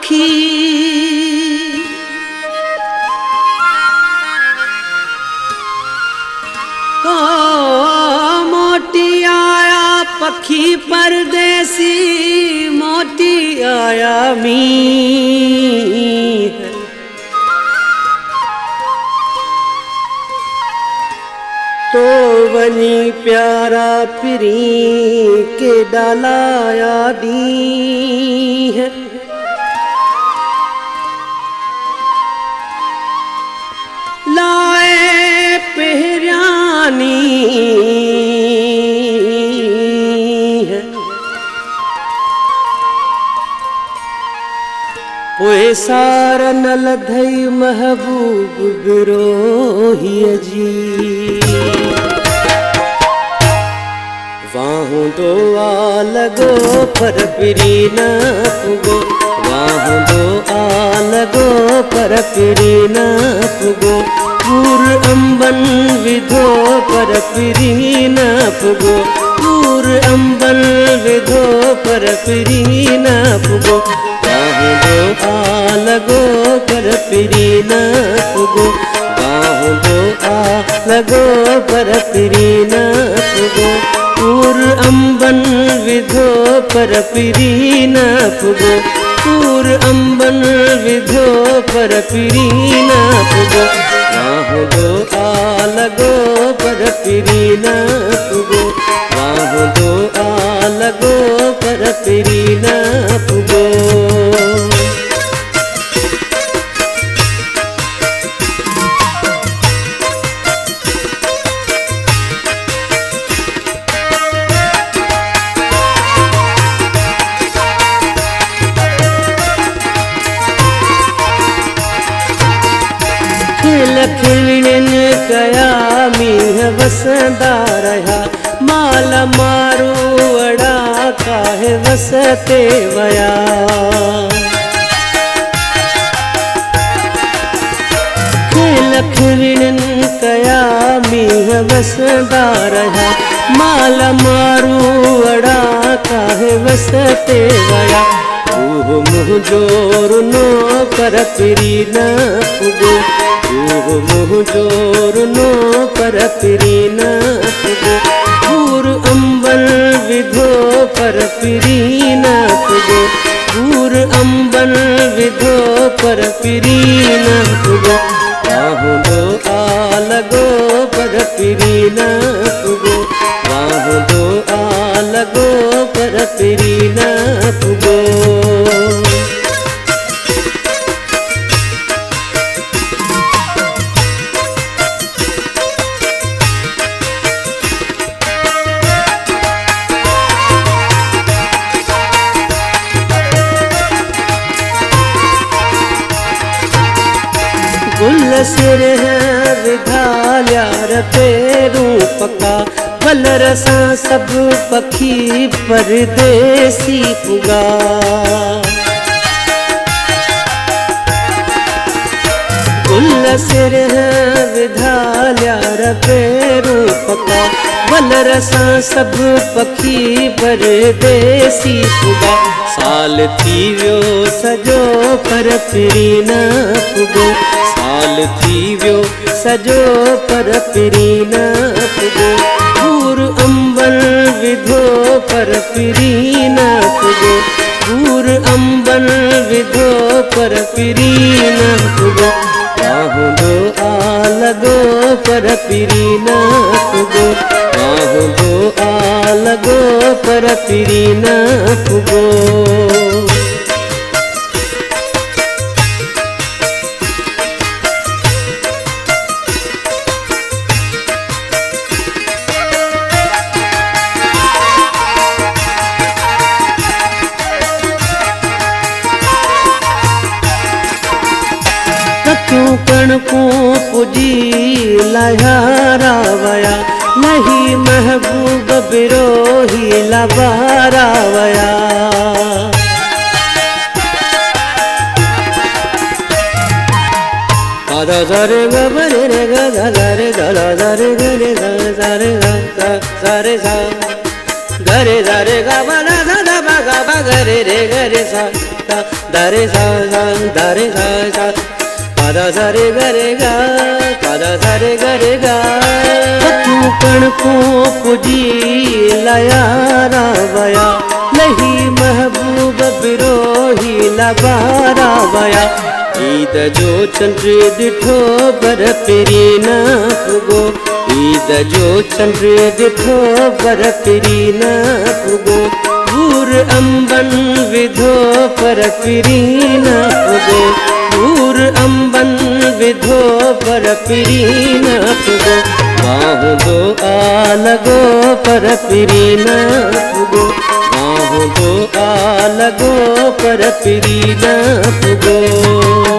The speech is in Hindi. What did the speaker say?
पखी ओ मोटी आया पखी परदेसी मोटी आया मी तो बनी प्यारा पिरी के डालाया दी है लाए पहरानी है पोए सारा नल धई महबूब बिरोही जी वाहूं दो आ लगो पर पिरी न पुगो वाहूं दो आ लगो पर पिरी न पुगो पूर अंबन विधो पर पिरी न पुगो पूर अंबन विधो पर पिरी न पुगो वाहूं दो आ लगो पर पिरी न पुगो वाहूं दो आ लगो पर पिरी न पुगो पूर अंबन विधो पर पिरी न पुगो पूर अंबन विधो पर पिरी न पुगो वाहूं दो आ लगो पर पिरी न पुगो वाहूं दो आ लगो पर पिरी न पुगो खिलण कया मीह वसंदा रहा माल मारू अड़ा काहे वसते वया खिलण कया मीह वसंदा रहा माल मारू अड़ा काहे वसते वया मुँह जोर नो पर पिरी न पुगो मुँह जोर नो पर पिरी न पुगो पूर अंबन विधो पर पिरी न पुगो पूर अंबन विधो पर पिरी न पुगो वाहूं दो आ लगो पर पिरी न पुगो वाहूं दो आ लगो पर पिरी न पुगो गुल सिर है विधाल्यार पेरू पका बलरसा सब पखी परदेसी पुगा गुल सिर है विधाल्यार पेरू पका बलरसा सब पखी परदेसी पुगा साल थी व्यो सजो पर पिरी न पुगो साल थी व्यो सजो पर पिरी न पुगो पूर अंबन विधो पर पिरी न पुगो पूर अंबन विधो पर पिरी न पुगो वाहूं दो आ लगो पर पिरी न पुगो वाहूं दो आ लगो पर पिरी न पुगो कण को पुजी लहरा वया नहीं महबूब बिरोही लबारा वया दा दा रे ग ब रे रे ग दा दा रे ग दा दा रे ग रे दा दा रे ग दा दा रे सा ग रे दा रे ग ब दा दा दा ब ग ब गरे रे गरे सा दरे सा दरे सा पादा सरे गरे गा पादा सरे गरे गा तू कण को पुजी लया रावया नहीं महबूब बिरोही लबारा वया ईद जो चंद्र दिठो बर पिरी न पुगो ईद जो चंद्र दिठो बर पिरी न पुगो पूर अंबन विधो पर पिरी न पुगो पूर अंबन विधो पर पिरी न पुगो बाहु दो आलगो पर पिरी न पुगो बाहु दो आलगो पर पिरी न पुगो।